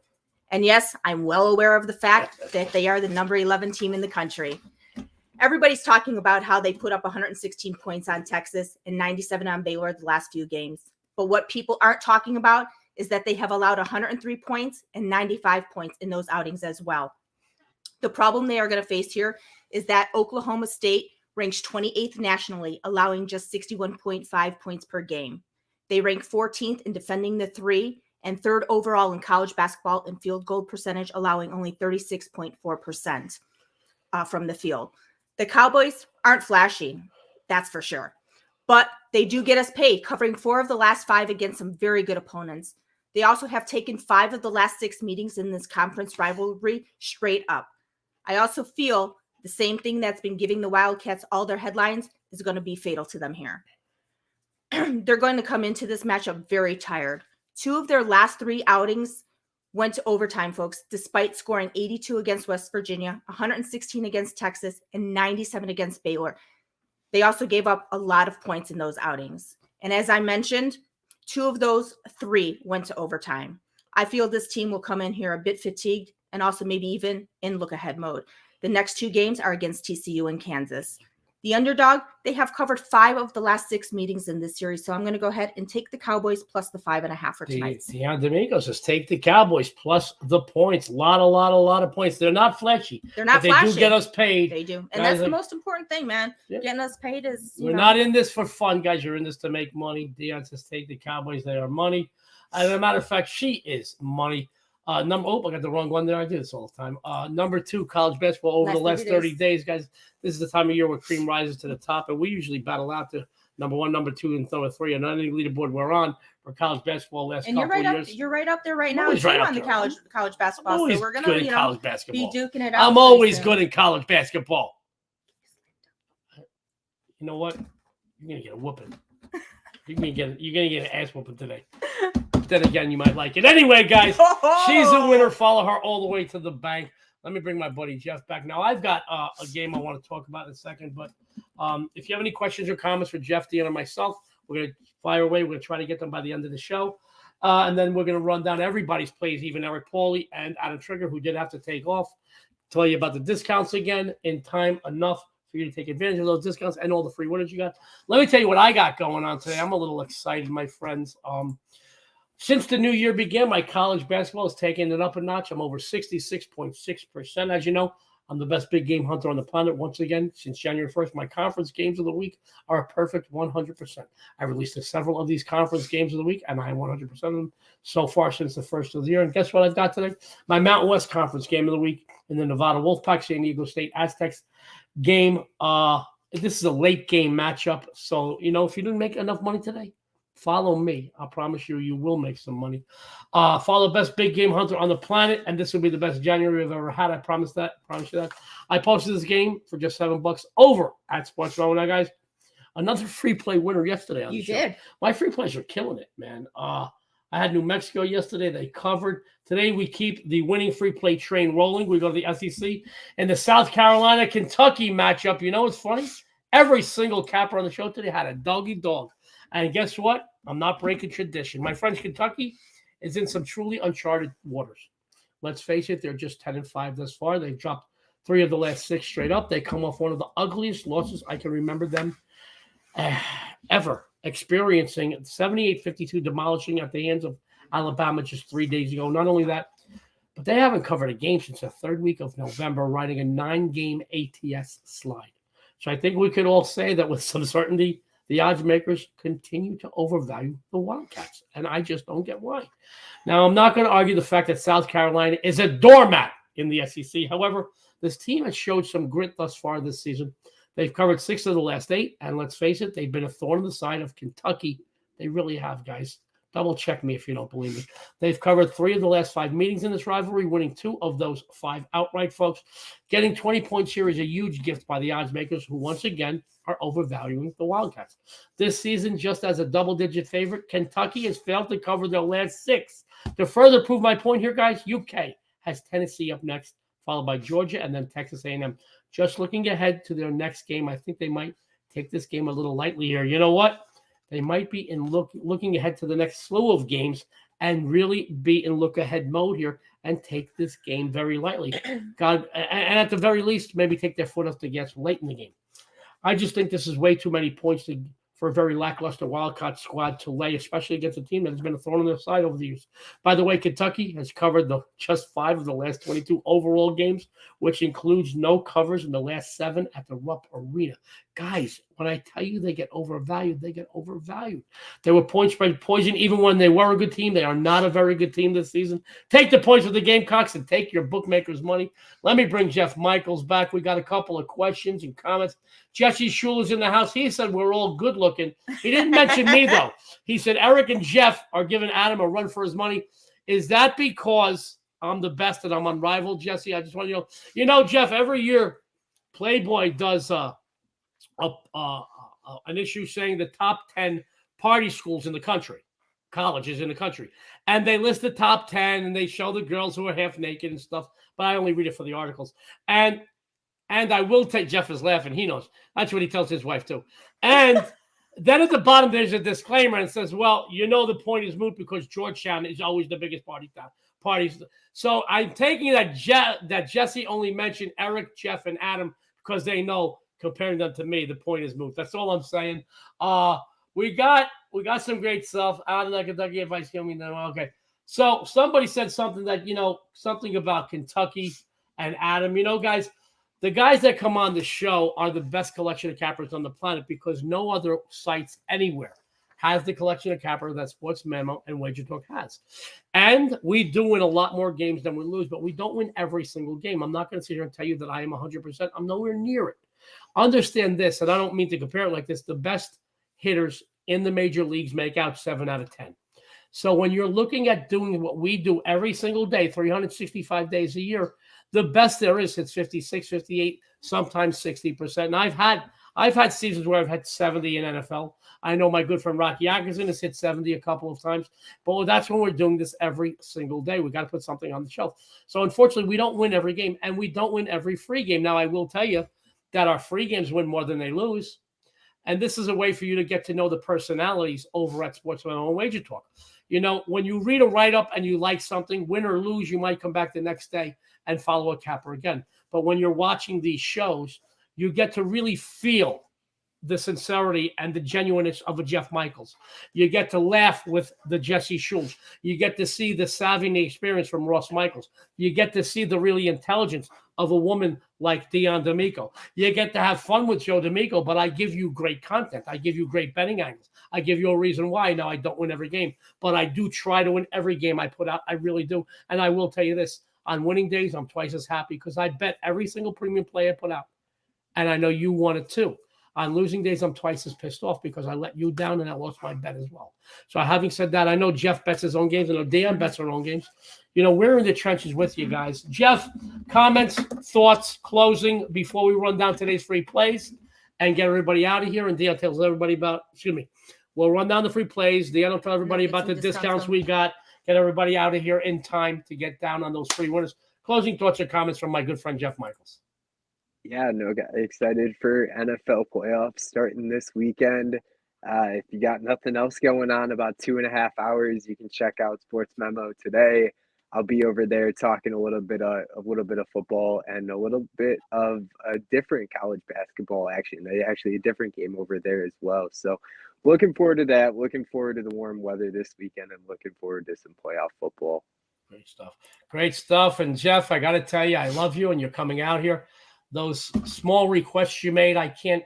And yes, I'm well aware of the fact that they are the number 11 team in the country. Everybody's talking about how they put up 116 points on Texas and 97 on Baylor the last few games. But what people aren't talking about is that they have allowed 103 points and 95 points in those outings as well. The problem they are going to face here is that Oklahoma State ranks 28th nationally, allowing just 61.5 points per game. They rank 14th in defending the 3 and 3rd overall in college basketball in field goal percentage, allowing only 36.4% from the field. The Cowboys aren't flashy, that's for sure. But they do get us paid, covering 4 of the last 5 against some very good opponents. They also have taken 5 of the last 6 meetings in this conference rivalry straight up. I also feel the same thing that's been giving the Wildcats all their headlines is going to be fatal to them here. They're going to come into this matchup very tired. 2 of their last 3 outings went to overtime, folks, despite scoring 82 against West Virginia, 116 against Texas, and 97 against Baylor. They also gave up a lot of points in those outings. And as I mentioned, 2 of those 3 went to overtime. I feel this team will come in here a bit fatigued and also maybe even in look-ahead mode. The next 2 games are against TCU and Kansas. The underdog, they have covered 5 of the last 6 meetings in this series. So I'm going to go ahead and take the Cowboys plus the 5.5 for tonight. Dionne D'Amico says take the Cowboys plus the points. A lot of points. They're not flashy. They're not flashy. They do get us paid. They do. And that's the most important thing, man. Yeah. Getting us paid is, We're not in this for fun, guys. You're in this to make money. Dionne says take the Cowboys. They are money. As a matter of fact, she is money. I got the wrong one there. I do this all the time. Number 2, college basketball over the last 30 days, guys. This is the time of year where cream rises to the top, and we usually battle out to number 1, number 2, and number 3 on any leaderboard we're on for college basketball last couple of years. You're right up there right now. Always right on the college basketball. Always so we're gonna good in college basketball. be duking it out. I'm always good in college basketball. You know what? You're gonna get a whooping. You're gonna get an ass whooping today. Then again, you might like it. Anyway, guys, she's a winner. Follow her all the way to the bank. Let me bring my buddy Jeff back. Now, I've got a game I want to talk about in a second, but if you have any questions or comments for Jeff, Dionne, and myself, we're going to fire away. We're going to try to get them by the end of the show. And then we're going to run down everybody's plays, even Eric Pauly and Adam Trigger, who did have to take off. Tell you about the discounts again in time enough for you to take advantage of those discounts and all the free winners you got. Let me tell you what I got going on today. I'm a little excited, my friends. Since the new year began, my college basketball is taking it up a notch. I'm over 66.6%. As you know, I'm the best big game hunter on the planet. Once again, since January 1st, my conference games of the week are a perfect 100%. I released several of these conference games of the week, and I 100% of them so far since the first of the year. And guess what I've got today? My Mountain West Conference game of the week in the Nevada Wolfpack, San Diego State Aztecs game. This is a late game matchup. So, if you didn't make enough money today, follow me. I promise you will make some money. Follow the best big game hunter on the planet, and this will be the best January I've ever had. I promise you that. I posted this game for just $7 over at Sports Memo. Now, guys, another free play winner yesterday on the show. You did. My free plays are killing it, man. I had New Mexico yesterday. They covered. Today, we keep the winning free play train rolling. We go to the SEC. And the South Carolina-Kentucky matchup, it's funny? Every single capper on the show today had a doggy dog. And guess what? I'm not breaking tradition. My friends, Kentucky is in some truly uncharted waters. Let's face it, they're just 10-5 thus far. They've dropped 3 of the last 6 straight up. They come off one of the ugliest losses I can remember them ever experiencing. 78-52 demolishing at the hands of Alabama just 3 days ago. Not only that, but they haven't covered a game since the 3rd week of November, riding a 9-game ATS slide. So I think we could all say that with some certainty, the odds makers continue to overvalue the Wildcats, and I just don't get why. Now, I'm not going to argue the fact that South Carolina is a doormat in the SEC. However, this team has showed some grit thus far this season. They've covered 6 of the last 8, and let's face it, they've been a thorn in the side of Kentucky. They really have, guys. Double check me if you don't believe me. They've covered 3 of the last 5 meetings in this rivalry, winning 2 of those 5 outright, folks. Getting 20 points here is a huge gift by the odds makers, who once again are overvaluing the Wildcats. This season, just as a double-digit favorite, Kentucky has failed to cover their last 6. To further prove my point here, guys, UK has Tennessee up next, followed by Georgia and then Texas A&M. Just looking ahead to their next game, I think they might take this game a little lightly here. You know what? They might be in looking ahead to the next slew of games and really be in look-ahead mode here and take this game very lightly. God, and at the very least, maybe take their foot off the gas late in the game. I just think this is way too many points for a very lackluster Wildcat squad to lay, especially against a team that has been a thorn on their side over the years. By the way, Kentucky has covered just 5 of the last 22 overall games, which includes no covers in the last 7 at the Rupp Arena. Guys, when I tell you they get overvalued, they get overvalued. They were point spread poison even when they were a good team. They are not a very good team this season. Take the points with the Gamecocks and take your bookmakers' money. Let me bring Jeff Michaels back. We got a couple of questions and comments. Jesse Schuler's in the house. He said we're all good looking. He didn't mention me, though. He said Eric and Jeff are giving Adam a run for his money. Is that because I'm the best and I'm unrivaled, Jesse? I just want you to know. You know, Jeff, every year Playboy does an issue saying the top 10 party schools in the country, colleges in the country. And they list the top 10 and they show the girls who are half naked and stuff. But I only read it for the articles. And I will take, Jeff is laughing. He knows. That's what he tells his wife too. And then at the bottom, there's a disclaimer and it says, well, you know, the point is moot because Georgetown is always the biggest parties. So I'm taking that Jesse only mentioned Eric, Jeff, and Adam because they know, comparing them to me, the point is moot. That's all I'm saying. We got some great stuff out of that Kentucky advice. Okay. So somebody said something that, something about Kentucky and Adam. Guys, the guys that come on the show are the best collection of cappers on the planet because no other sites anywhere has the collection of capper that Sports Memo and Wager Talk has. And we do win a lot more games than we lose, but we don't win every single game. I'm not going to sit here and tell you that I am 100%. I'm nowhere near it. Understand this, and I don't mean to compare it like this. The best hitters in the major leagues make out 7 out of 10. So when you're looking at doing what we do every single day, 365 days a year, the best there is hits 56, 58, sometimes 60%. And I've had seasons where I've had 70 in NFL. I know my good friend Rocky Atkinson has hit 70 a couple of times, but that's when we're doing this every single day. We got to put something on the shelf. So unfortunately, we don't win every game, and we don't win every free game. Now, I will tell you that our free games win more than they lose. And this is a way for you to get to know the personalities over at Sportsman and Wager Talk. When you read a write-up and you like something, win or lose, you might come back the next day and follow a capper again. But when you're watching these shows, you get to really feel the sincerity and the genuineness of a Jeff Michaels. You get to laugh with the Jesse Schultz. You get to see the savvy and the experience from Ross Michaels. You get to see the really intelligence of a woman like Dionne D'Amico. You get to have fun with Joe D'Amico, but I give you great content. I give you great betting angles. I give you a reason why. Now, I don't win every game, but I do try to win every game I put out. I really do. And I will tell you this, on winning days, I'm twice as happy because I bet every single premium play I put out. And I know you want it too. On losing days, I'm twice as pissed off because I let you down and I lost my bet as well. So having said that, I know Jeff bets his own games. I know Dionne bets her own games. We're in the trenches with you guys. Jeff, comments, thoughts, closing before we run down today's free plays and get everybody out of here. And Dionne tells everybody we'll run down the free plays. Dionne will tell everybody about the discounts we got. Get everybody out of here in time to get down on those free winners. Closing thoughts or comments from my good friend Jeff Michaels. Yeah, no, excited for NFL playoffs starting this weekend. If you got nothing else going on, about 2.5 hours, you can check out Sports Memo today. I'll be over there talking a little bit of football and a little bit of a different college basketball action. Actually, a different game over there as well. So, looking forward to that. Looking forward to the warm weather this weekend, and looking forward to some playoff football. Great stuff. And Jeff, I got to tell you, I love you, and you're coming out here. Those small requests you made, I can't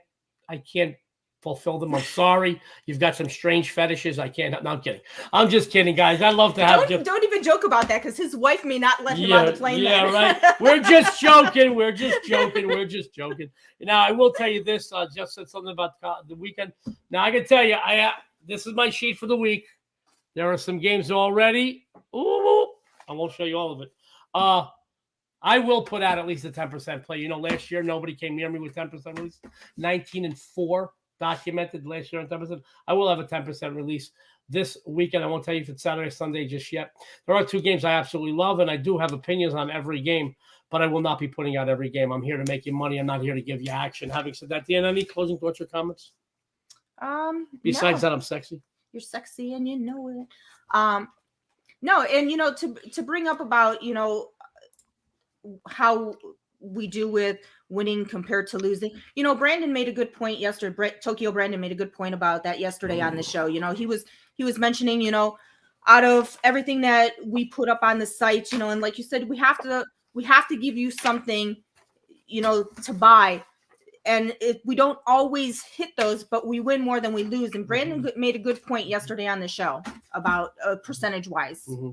fulfill them. I'm sorry. You've got some strange fetishes. I can't. No, I'm kidding. I'm just kidding, guys. I love to have. Don't even joke about that because his wife may not let him on the plane. Yeah, right. We're just joking. We're just joking. Now, I will tell you this. Jeff said something about the weekend. Now, I can tell you, this is my sheet for the week. There are some games already. Ooh, I won't show you all of it. I will put out at least a 10% play. Last year nobody came near me with 10% release. 19-4 documented last year on 10%. I will have a 10% release this weekend. I won't tell you if it's Saturday or Sunday just yet. There are 2 games I absolutely love, and I do have opinions on every game, but I will not be putting out every game. I'm here to make you money. I'm not here to give you action. Having said that, Dionne, any closing thoughts or comments? Besides that, I'm sexy. You're sexy and you know it. No, and to bring up about how we do with winning compared to losing. Brandon made a good point yesterday. Tokyo Brandon made a good point about that yesterday on the show. He was mentioning, out of everything that we put up on the site, and like you said, we have to give you something, to buy. And if we don't always hit those, but we win more than we lose. And Brandon made a good point yesterday on the show about percentage wise. Mm-hmm.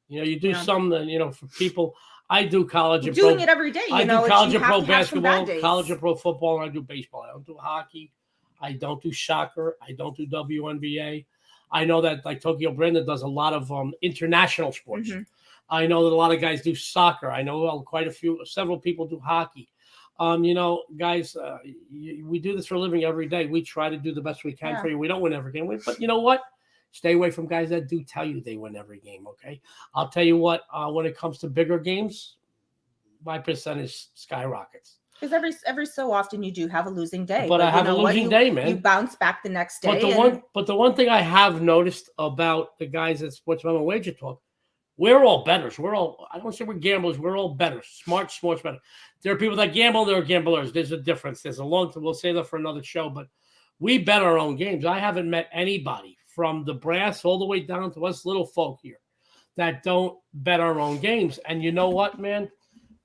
You do some, for people. I do college and doing it every day. I do college and pro basketball, college and pro football, and I do baseball. I don't do hockey. I don't do soccer. I don't do WNBA. I know that like Tokyo Brandon does a lot of international sports. Mm-hmm. I know that a lot of guys do soccer. I know several people do hockey. Guys, we do this for a living every day. We try to do the best we can for you. We don't win every game, but you know what? Stay away from guys that do tell you they win every game, okay? I'll tell you what, when it comes to bigger games, my percentage skyrockets. Because every so often you do have a losing day. But I have a losing day, man. You bounce back the next day. But the one thing I have noticed about the guys at Sports Memo Wager Talk, we're all bettors. I don't say we're gamblers. We're all bettors. Smart bettors. There are people that gamble. There are gamblers. There's a difference. We'll say that for another show, but we bet our own games. I haven't met anybody from the brass all the way down to us little folk here that don't bet our own games. And you know what, man?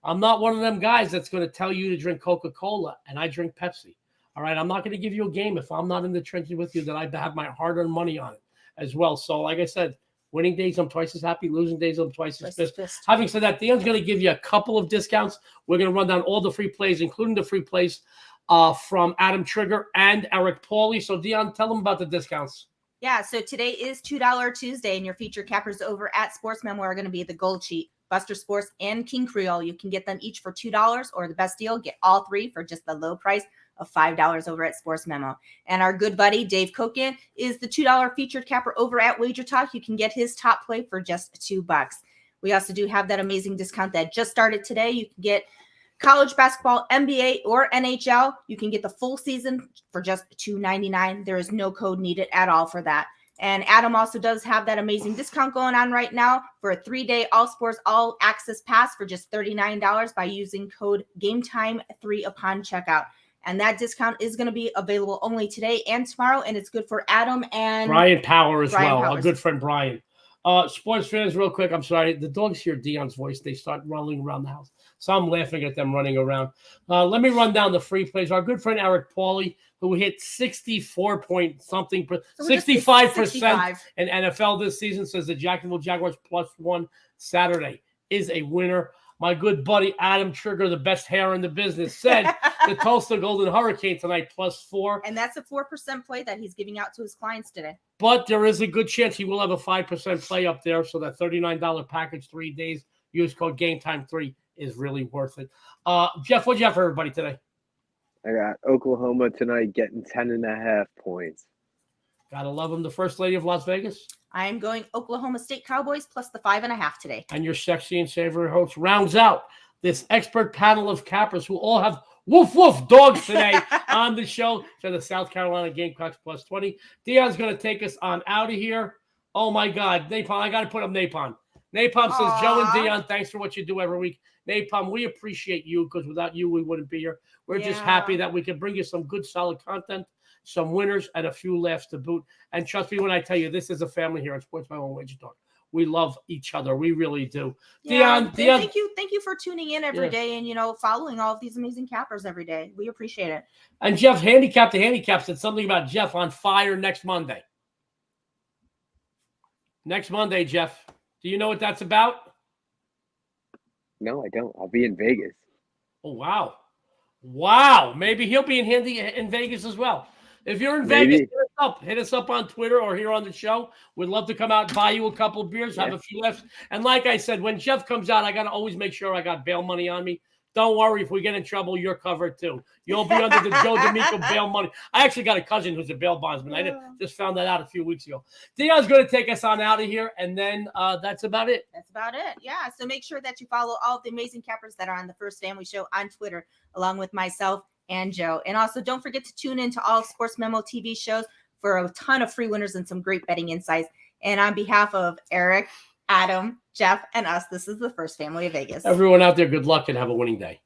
I'm not one of them guys that's going to tell you to drink Coca-Cola and I drink Pepsi. All right. I'm not going to give you a game if I'm not in the trenches with you that I have my hard-earned money on it as well. So like I said, winning days, I'm twice as happy. Losing days, I'm twice as pissed. Having said that, Dionne's going to give you a couple of discounts. We're going to run down all the free plays, including the free plays from Adam Trigger and Eric Pauly. So Dionne, tell them about the discounts. Yeah, so today is $2 Tuesday, and your featured cappers over at Sports Memo are going to be the Gold Sheet, Buster Sports, and King Creole. You can get them each for $2, or the best deal, get all 3 for just the low price of $5 over at Sports Memo. And our good buddy Dave Koken is the $2 featured capper over at Wager Talk. You can get his top play for just $2. We also do have that amazing discount that just started today. You can get college basketball, NBA, or NHL. You can get the full season for just $2.99. There is no code needed at all for that. And Adam also does have that amazing discount going on right now for a 3-day all sports, all access pass for just $39 by using code GameTime3 upon checkout. And that discount is going to be available only today and tomorrow. And it's good for Adam and Brian Power as well. Our good friend Brian. Sports fans, real quick, I'm sorry. The dogs hear Dionne's voice. They start rolling around the house. So I'm laughing at them running around. Let me run down the free plays. Our good friend Eric Pauly, who hit 65% in NFL this season, says the Jacksonville Jaguars +1 Saturday is a winner. My good buddy Adam Trigger, the best hair in the business, said the Tulsa Golden Hurricane tonight +4. And that's a 4% play that he's giving out to his clients today. But there is a good chance he will have a 5% play up there. So that $39 package, 3 days, use code GameTime3 is really worth it. Jeff, what'd you have for everybody today? I got Oklahoma tonight getting 10.5 points. Gotta love him. The First Lady of Las Vegas. I am going Oklahoma State Cowboys plus the 5.5 today. And your sexy and savory host rounds out this expert panel of cappers who all have woof woof dogs today on the show. So the South Carolina Gamecocks +20. Dionne's going to take us on out of here. Oh my God, Napalm! I got to put up Napalm. Napalm says, Joe and Dionne, thanks for what you do every week. Napalm, we appreciate you because without you, we wouldn't be here. We're just happy that we can bring you some good, solid content, some winners, and a few laughs to boot. And trust me when I tell you, this is a family here at Sports Memo Wager Talk. We love each other. We really do. Yeah, Dionne, thank you for tuning in every day and, following all of these amazing cappers every day. We appreciate it. And Jeff, Handicap the Handicap said something about Jeff on fire next Monday. Next Monday, Jeff. Do you know what that's about? No, I don't. I'll be in Vegas. Oh, wow. Wow. Maybe he'll be in Vegas as well. If you're in Vegas, up. Hit us up on Twitter or here on the show. We'd love to come out and buy you a couple of beers, have a few laughs. And like I said, when Jeff comes out, I got to always make sure I got bail money on me. Don't worry, if we get in trouble, you're covered too. You'll be under the Joe D'Amico bail money. I actually got a cousin who's a bail bondsman. I just found that out a few weeks ago. Dionne's going to take us on out of here, and then that's about it. That's about it. Yeah. So make sure that you follow all of the amazing cappers that are on the First Family Show on Twitter, along with myself and Joe. And also, don't forget to tune in to all Sports Memo TV shows for a ton of free winners and some great betting insights. And on behalf of Eric, Adam, Jeff, and us, this is the First Family of Vegas. Everyone out there, good luck and have a winning day.